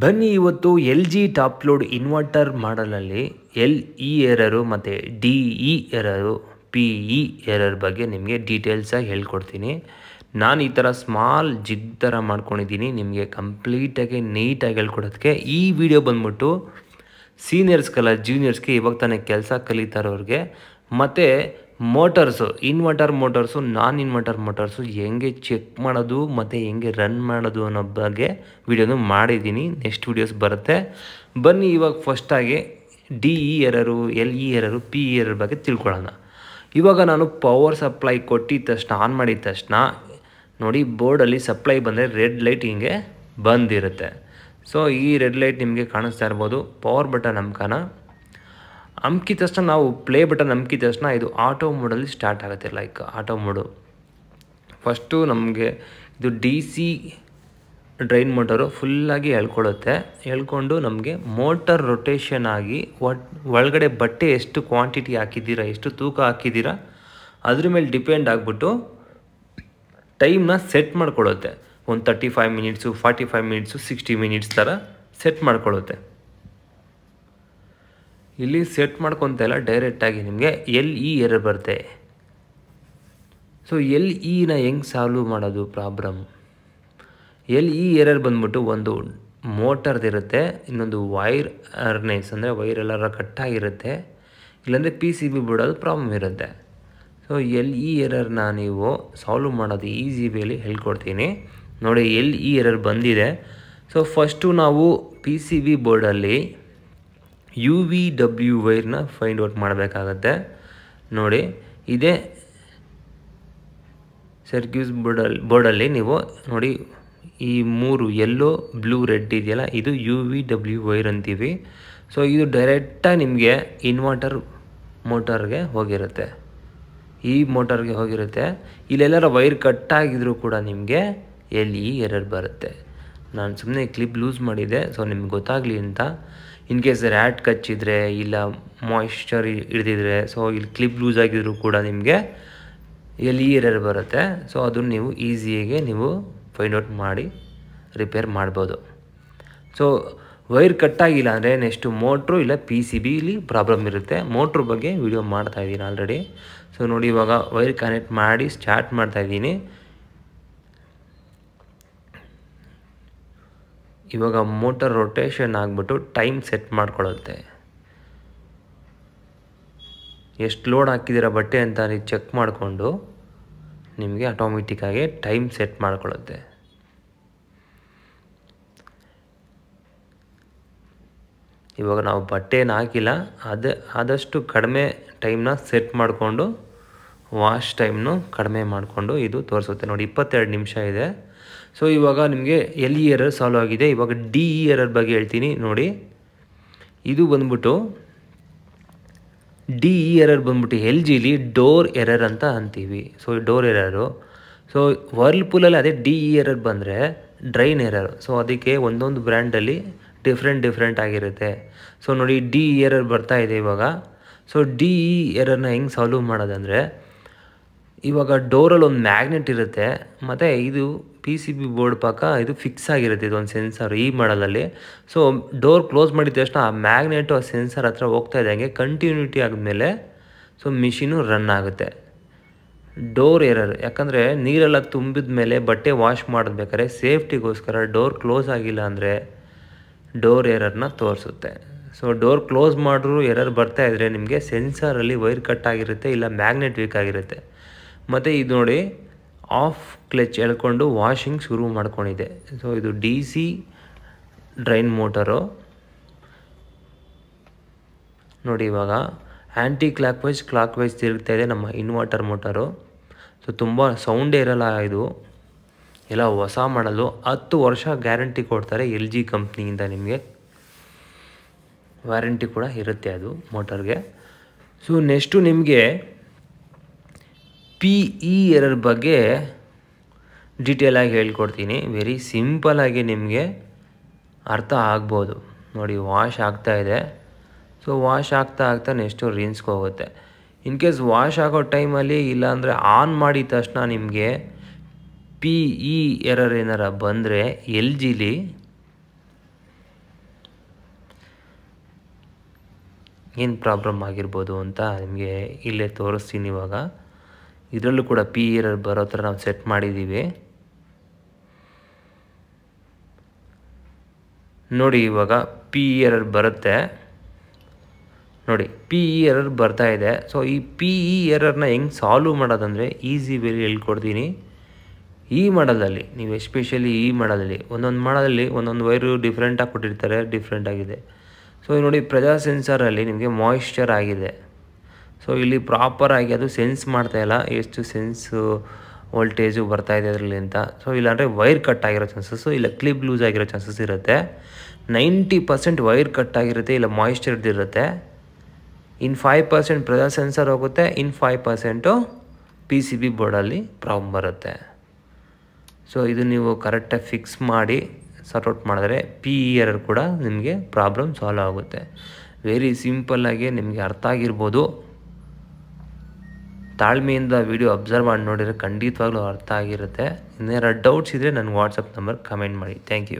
ಬನ್ನಿ ಇವತ್ತು L G top load inverter ಮಾಡಲಲ್ಲಿ ಎಲ್ ಇ ಎರರು ಮತ್ತು D E error P E error ಬಗ್ಗೆ ನಿಮಗೆ ಡೀಟೇಲ್ಸಾಗಿ ಹೇಳ್ಕೊಡ್ತೀನಿ. ನಾನು ಈ ಥರ ಸ್ಮಾಲ್ ಜಿಗ್ ಥರ ಮಾಡ್ಕೊಂಡಿದ್ದೀನಿ ನಿಮಗೆ ಕಂಪ್ಲೀಟಾಗಿ ನೀಟಾಗಿ ಹೇಳ್ಕೊಡೋದಕ್ಕೆ. ಈ ವಿಡಿಯೋ ಬಂದ್ಬಿಟ್ಟು ಸೀನಿಯರ್ಸ್ಗೆಲ್ಲ ಜೂನಿಯರ್ಸ್ಗೆ ಇವಾಗ ತಾನೇ ಕೆಲಸ ಕಲಿತಾರೋರಿಗೆ ಮತ್ತು ಮೋಟರ್ಸು ಇನ್ವರ್ಟರ್ ಮೋಟರ್ಸು ನಾನ್ ಇನ್ವರ್ಟರ್ ಮೋಟರ್ಸು ಹೆಂಗೆ ಚೆಕ್ ಮಾಡೋದು ಮತ್ತು ಹೆಂಗೆ ರನ್ ಮಾಡೋದು ಅನ್ನೋ ಬಗ್ಗೆ ವಿಡಿಯೋನು ಮಾಡಿದ್ದೀನಿ. ನೆಕ್ಸ್ಟ್ ವೀಡಿಯೋಸ್ ಬರುತ್ತೆ. ಬನ್ನಿ ಇವಾಗ ಫಸ್ಟಾಗಿ D E error L E error P E error ಬಗ್ಗೆ ತಿಳ್ಕೊಳ್ಳೋಣ. ಇವಾಗ ನಾನು ಪವರ್ ಸಪ್ಲೈ ಕೊಟ್ಟಿದ ತಕ್ಷಣ ಆನ್ ಮಾಡಿದ ತಕ್ಷಣ ನೋಡಿ ಬೋರ್ಡಲ್ಲಿ ಸಪ್ಲೈ ಬಂದರೆ ರೆಡ್ ಲೈಟ್ ಹಿಂಗೆ ಬಂದಿರುತ್ತೆ. ಸೊ ಈ ರೆಡ್ ಲೈಟ್ ನಿಮಗೆ ಕಾಣಿಸ್ತಾ ಇರ್ಬೋದು. ಪವರ್ ಬಟನ್ ಅಮ್ಕಿದ ತಕ್ಷಣ ನಾವು ಪ್ಲೇ ಬಟನ್ ಅಮ್ಕಿದ ತಕ್ಷಣ ಇದು ಆಟೋ ಮೋಡಲ್ಲಿ ಸ್ಟಾರ್ಟ್ ಆಗುತ್ತೆ. ಲೈಕ್ ಆಟೋ ಮೋಡು ಫಸ್ಟು ನಮಗೆ ಇದು ಡಿ ಸಿ ಡ್ರೈನ್ ಮೋಟರು ಫುಲ್ಲಾಗಿ ಎಳ್ಕೊಳ್ಳುತ್ತೆ. ಎಳ್ಕೊಂಡು ನಮಗೆ ಮೋಟರ್ ರೊಟೇಷನ್ ಆಗಿ ಒಳಗಡೆ ಬಟ್ಟೆ ಎಷ್ಟು ಕ್ವಾಂಟಿಟಿ ಹಾಕಿದ್ದೀರಾ, ಎಷ್ಟು ತೂಕ ಹಾಕಿದ್ದೀರಾ ಅದ್ರ ಮೇಲೆ ಡಿಪೆಂಡ್ ಆಗಿಬಿಟ್ಟು ಟೈಮ್ನ ಸೆಟ್ ಮಾಡ್ಕೊಳ್ಳುತ್ತೆ. ಒಂದು 35 ಮಿನಿಟ್ಸು, 45 ಮಿನಿಟ್ಸು, 60 ಮಿನಿಟ್ಸ್ ಥರ ಸೆಟ್ ಮಾಡ್ಕೊಳ್ಳುತ್ತೆ. ಇಲ್ಲಿ ಸೆಟ್ ಮಾಡ್ಕೊತೆಲ್ಲ ಡೈರೆಕ್ಟಾಗಿ ನಿಮಗೆ ಎಲ್ ಇ ಎರರ್ ಬರುತ್ತೆ. ಸೊ ಎಲ್ ಇನ ಹೆಂಗೆ ಸಾಲ್ವ್ ಮಾಡೋದು ಪ್ರಾಬ್ಲಮ್? ಎಲ್ ಇ ಎರರ್ ಬಂದ್ಬಿಟ್ಟು ಒಂದು ಮೋಟರ್ದಿರುತ್ತೆ, ಇನ್ನೊಂದು ವೈರ್ ಅರ್ನೇಸ್ ಅಂದರೆ ವೈರ್ ಎಲ್ಲರ ಕಟ್ಟಾಗಿರುತ್ತೆ, ಇಲ್ಲಾಂದರೆ ಪಿ ಸಿ ಬಿ ಬಿಡೋದು ಪ್ರಾಬ್ಲಮ್ ಇರುತ್ತೆ. ಸೊ ಎಲ್ ಇ ಎರರ್ನ ನೀವು ಸಾಲ್ವ್ ಮಾಡೋದು ಈಸಿ ವೇಲಿ ಹೇಳ್ಕೊಡ್ತೀನಿ ನೋಡಿ. ಎಲ್ ಇ ಎರರ್ ಬಂದಿದೆ. ಸೊ ಫಸ್ಟು ನಾವು ಪಿ ಸಿ ಬಿ ಬೋರ್ಡಲ್ಲಿ ಯು ವಿ ಡಬ್ಲ್ಯೂ ವೈರ್ನ ಫೈಂಡ್ ಔಟ್ ಮಾಡಬೇಕಾಗತ್ತೆ. ನೋಡಿ ಇದೇ ಸರ್ಕ್ಯೂಸ್ ಬೋರ್ಡಲ್ಲಿ ನೀವು ನೋಡಿ ಈ 3 ಯೆಲ್ಲೋ ಬ್ಲೂ ರೆಡ್ ಇದೆಯಲ್ಲ, ಇದು ಯು ವಿ ಡಬ್ಲ್ಯೂ ವೈರ್ ಅಂತೀವಿ. ಸೊ ಇದು ಡೈರೆಕ್ಟಾಗಿ ನಿಮಗೆ ಇನ್ವರ್ಟರ್ ಮೋಟರ್ಗೆ ಹೋಗಿರುತ್ತೆ, ಈ ಮೋಟರ್ಗೆ ಹೋಗಿರುತ್ತೆ. ಇಲ್ಲೆಲ್ಲರ ವೈರ್ ಕಟ್ಟಾಗಿದ್ರೂ ಕೂಡ ನಿಮಗೆ ಎಲ್ ಇ ಎರರ್ ಬರುತ್ತೆ. ನಾನು ಸುಮ್ಮನೆ ಕ್ಲಿಪ್ ಲೂಸ್ ಮಾಡಿದ್ದೆ ಸೊ ನಿಮ್ಗೆ ಗೊತ್ತಾಗಲಿ ಅಂತ. ಇನ್ ಕೇಸ್ ರ್ಯಾಟ್ ಕಚ್ಚಿದ್ರೆ ಇಲ್ಲ ಮಾಯ್ಶ್ಚರ್ ಹಿಡಿದಿದ್ರೆ ಸೊ ಇಲ್ಲಿ ಕ್ಲಿಪ್ ಲೂಸ್ ಆಗಿದ್ರು ಕೂಡ ನಿಮಗೆ ಎಲ್ ಇ ಎರರ್ ಬರುತ್ತೆ. ಸೊ ಅದನ್ನು ನೀವು ಈಸಿಯಾಗಿ ನೀವು ಫೈಂಡ್ ಔಟ್ ಮಾಡಿ ರಿಪೇರ್ ಮಾಡ್ಬೋದು. ಸೊ ವೈರ್ ಕಟ್ಟಾಗಿಲ್ಲ ಅಂದರೆ ನೆಕ್ಸ್ಟು ಮೋಟ್ರು ಇಲ್ಲ ಪಿ ಸಿ ಬಿಲಿ ಪ್ರಾಬ್ಲಮ್ ಇರುತ್ತೆ. ಮೋಟ್ರ್ ಬಗ್ಗೆ ವಿಡಿಯೋ ಮಾಡ್ತಾಯಿದ್ದೀನಿ ಆಲ್ರೆಡಿ. ಸೊ ನೋಡಿ ಇವಾಗ ವೈರ್ ಕನೆಕ್ಟ್ ಮಾಡಿ ಸ್ಟಾರ್ಟ್ ಮಾಡ್ತಾಯಿದ್ದೀನಿ. ಇವಾಗ ಮೋಟರ್ ರೊಟೇಷನ್ ಆಗಿಬಿಟ್ಟು ಟೈಮ್ ಸೆಟ್ ಮಾಡ್ಕೊಳ್ಳುತ್ತೆ. ಎಷ್ಟು ಲೋಡ್ ಹಾಕಿದ್ದೀರ ಬಟ್ಟೆ ಅಂತ ನೀವು ಚೆಕ್ ಮಾಡಿಕೊಂಡು ನಿಮಗೆ ಆಟೋಮೆಟಿಕ್ಕಾಗಿ ಟೈಮ್ ಸೆಟ್ ಮಾಡ್ಕೊಳ್ಳುತ್ತೆ. ಇವಾಗ ನಾವು ಬಟ್ಟೆನ ಹಾಕಿಲ್ಲ, ಆದಷ್ಟು ಕಡಿಮೆ ಟೈಮ್ನ ಸೆಟ್ ಮಾಡಿಕೊಂಡು ವಾಶ್ ಟೈಮ್ನು ಕಡಿಮೆ ಮಾಡಿಕೊಂಡು ಇದು ತೋರಿಸುತ್ತೆ. ನೋಡಿ 22 ನಿಮಿಷ ಇದೆ. ಸೊ ಇವಾಗ ನಿಮಗೆ ಎಲ್ ಇ ಎರರ್ ಸಾಲ್ವ್ ಆಗಿದೆ. ಇವಾಗ ಡಿ ಇ ಎರರ್ ಬಗ್ಗೆ ಹೇಳ್ತೀನಿ ನೋಡಿ. ಇದು ಬಂದ್ಬಿಟ್ಟು ಡಿ ಇ ಎರರ್ ಬಂದ್ಬಿಟ್ಟು ಎಲ್ ಜಿಲಿ ಡೋರ್ ಎರರ್ ಅಂತ ಅಂತೀವಿ. So door error. ಸೊ ವರ್ಲ್ಪೂಲಲ್ಲಿ ಅದೇ ಡಿ ಇ ಎರರ್ ಬಂದರೆ ಡ್ರೈನ್ ಎರರ್. ಸೊ ಅದಕ್ಕೆ ಒಂದೊಂದು ಬ್ರ್ಯಾಂಡಲ್ಲಿ ಡಿಫ್ರೆಂಟ್ ಆಗಿರುತ್ತೆ. ಸೊ ನೋಡಿ ಡಿ ಇ ಎರರ್ ಬರ್ತಾ ಇದೆ ಇವಾಗ. ಸೊ ಡಿ ಇ ಎರರ್ನ ಹೆಂಗೆ ಸಾಲ್ವ್ ಮಾಡೋದಂದರೆ, ಇವಾಗ ಡೋರಲ್ಲಿ ಒಂದು ಮ್ಯಾಗ್ನೆಟ್ ಇರುತ್ತೆ ಮತ್ತು ಇದು ಪಿ ಸಿ ಬಿ ಬೋರ್ಡ್ ಪಕ್ಕ ಇದು ಫಿಕ್ಸ್ ಆಗಿರುತ್ತೆ, ಇದೊಂದು ಸೆನ್ಸರ್ ಈ ಮಾಡಲಲ್ಲಿ. ಸೊ ಡೋರ್ ಕ್ಲೋಸ್ ಮಾಡಿದ ತಕ್ಷಣ ಆ ಮ್ಯಾಗ್ನೆಟು ಆ ಸೆನ್ಸರ್ ಹತ್ರ ಹೋಗ್ತಾ ಇದ್ದಂಗೆ ಕಂಟಿನ್ಯೂಟಿ ಆದಮೇಲೆ ಸೊ ಮಿಷಿನು ರನ್ ಆಗುತ್ತೆ. ಡೋರ್ ಎರರ್ ಯಾಕಂದರೆ ನೀರೆಲ್ಲ ತುಂಬಿದ ಮೇಲೆ ಬಟ್ಟೆ ವಾಶ್ ಮಾಡಬೇಕಾದ್ರೆ ಸೇಫ್ಟಿಗೋಸ್ಕರ ಡೋರ್ ಕ್ಲೋಸ್ ಆಗಿಲ್ಲ ಅಂದರೆ ಡೋರ್ ಎರರ್ನ ತೋರಿಸುತ್ತೆ. ಸೊ ಡೋರ್ ಕ್ಲೋಸ್ ಮಾಡಿದ್ರು ಎರರ್ ಬರ್ತಾ ಇದ್ದರೆ ನಿಮಗೆ ಸೆನ್ಸರಲ್ಲಿ ವೈರ್ ಕಟ್ ಆಗಿರುತ್ತೆ, ಇಲ್ಲ ಮ್ಯಾಗ್ನೆಟ್ ವೀಕ್ ಆಗಿರುತ್ತೆ. ಮತ್ತು ಇದು ನೋಡಿ ಆಫ್ ಕ್ಲಚ್ ಎಳ್ಕೊಂಡು ವಾಷಿಂಗ್ ಶುರು ಮಾಡ್ಕೊಂಡಿದೆ. ಸೊ ಇದು ಡಿ ಸಿ ಡ್ರೈನ್ ಮೋಟರು. ನೋಡಿ ಇವಾಗ ಆ್ಯಂಟಿ ಕ್ಲಾಕ್ ವೈಸ್ ತಿರುಗ್ತಾ ಇದೆ ನಮ್ಮ ಇನ್ವರ್ಟರ್ ಮೋಟರು. ಸೊ ತುಂಬ ಸೌಂಡೇ ಇರಲ್ಲ. ಇದು ಎಲ್ಲ ಹೊಸ ಮಾಡಲು 10 ವರ್ಷ ಗ್ಯಾರಂಟಿ ಕೊಡ್ತಾರೆ ಎಲ್ ಜಿ ಕಂಪ್ನಿಯಿಂದ. ನಿಮಗೆ ವ್ಯಾರಂಟಿ ಕೂಡ ಇರುತ್ತೆ ಅದು ಮೋಟರ್ಗೆ. ಸೊ ನೆಕ್ಸ್ಟು ನಿಮಗೆ ಪಿ ಇ ಎರರ್ ಬಗ್ಗೆ ಡೀಟೇಲಾಗಿ ಹೇಳ್ಕೊಡ್ತೀನಿ. ವೆರಿ ಸಿಂಪಲಾಗಿ ನಿಮಗೆ ಅರ್ಥ ಆಗ್ಬೋದು. ನೋಡಿ ವಾಶ್ ಆಗ್ತಾಯಿದೆ. ಸೊ ವಾಶ್ ಆಗ್ತಾ ನೆಕ್ಸ್ಟು ರಿನ್ಸ್ಗೆ ಹೋಗುತ್ತೆ. ಇನ್ ಕೇಸ್ ವಾಶ್ ಆಗೋ ಟೈಮಲ್ಲಿ ಇಲ್ಲಾಂದರೆ ಆನ್ ಮಾಡಿದ ತಕ್ಷಣ ನಿಮಗೆ ಪಿ ಇ ಎರರ್ ಏನಾರ ಬಂದರೆ ಎಲ್ ಜಿಲಿ ಏನು ಪ್ರಾಬ್ಲಮ್ ಆಗಿರ್ಬೋದು ಅಂತ ನಿಮಗೆ ಇಲ್ಲೇ ತೋರಿಸ್ತೀನಿ. ಇವಾಗ ಇದರಲ್ಲೂ ಕೂಡ ಪಿ ಎರರ್ ಬರೋ ಥರ ನಾವು ಸೆಟ್ ಮಾಡಿದ್ದೀವಿ. ನೋಡಿ ಇವಾಗ ಪಿ ಎರರ್ ಬರುತ್ತೆ ನೋಡಿ, ಪಿ ಇ ಎರರ್ ಬರ್ತಾ ಇದೆ. ಸೊ ಈ ಪಿ ಇ ಎರರ್ನ ಹೆಂಗೆ ಸಾಲ್ವ್ ಮಾಡೋದಂದರೆ ಈಸಿ ವೇಲಿ ಹೇಳ್ಕೊಡ್ತೀನಿ. ಈ ಮಾಡಲಲ್ಲಿ ನೀವು ಎಸ್ಪೆಷಲಿ ಈ ಮಾಡಲಲ್ಲಿ ಒಂದೊಂದು ವೈರು ಡಿಫ್ರೆಂಟಾಗಿ ಕೊಟ್ಟಿರ್ತಾರೆ, ಡಿಫ್ರೆಂಟಾಗಿದೆ. ಸೊ ನೋಡಿ ಪ್ರೆಷರ್ ಸೆನ್ಸರಲ್ಲಿ ನಿಮಗೆ ಮಾಯಿಶ್ಚರ್ ಆಗಿದೆ. ಸೊ ಇಲ್ಲಿ ಪ್ರಾಪರಾಗಿ ಅದು ಸೆನ್ಸ್ ಮಾಡ್ತಾಯಿಲ್ಲ ಎಷ್ಟು ಸೆನ್ಸು ವೋಲ್ಟೇಜು ಬರ್ತಾಯಿದೆ ಅದರಲ್ಲಿ ಅಂತ. ಸೊ ಇಲ್ಲಾಂದರೆ ವೈರ್ ಕಟ್ ಆಗಿರೋ ಚಾನ್ಸಸ್ಸು, ಇಲ್ಲ ಕ್ಲಿಪ್ ಲೂಸ್ ಆಗಿರೋ ಚಾನ್ಸಸ್ ಇರುತ್ತೆ. 90% ವೈರ್ ಕಟ್ ಆಗಿರುತ್ತೆ, ಇಲ್ಲ ಮಾಯಿಶ್ಚರ್ ಇರುತ್ತೆ. ಇನ್ನು 5% ಪ್ರೆಷರ್ ಸೆನ್ಸರ್ ಹೋಗುತ್ತೆ, ಇನ್ನು 5% ಪಿ ಸಿ ಬಿ ಬೋರ್ಡಲ್ಲಿ ಪ್ರಾಬ್ಲಮ್ ಬರುತ್ತೆ. ಸೊ ಇದು ನೀವು ಕರೆಕ್ಟಾಗಿ ಫಿಕ್ಸ್ ಮಾಡಿ ಸಾರ್ಟ್ ಮಾಡಿದ್ರೆ ಪಿ ಇ ಎರರ್ ಕೂಡ ನಿಮಗೆ ಪ್ರಾಬ್ಲಮ್ ಸಾಲ್ವ್ ಆಗುತ್ತೆ. ವೆರಿ ಸಿಂಪಲ್ಲಾಗಿ ನಿಮಗೆ ಅರ್ಥ ಆಗಿರ್ಬೋದು. ತಾಳ್ಮೆಯಿಂದ ವಿಡಿಯೋ ಅಬ್ಸರ್ವ್ ಮಾಡಿ ನೋಡಿದರೆ ಖಂಡಿತವಾಗ್ಲೂ ಅರ್ಥ ಆಗಿರುತ್ತೆ. ಇನ್ನೇನಾರು ಡೌಟ್ಸ್ ಇದ್ದರೆ ನನ್ನ ವಾಟ್ಸಪ್ ನಂಬರ್ ಕಮೆಂಟ್ ಮಾಡಿ. Thank you.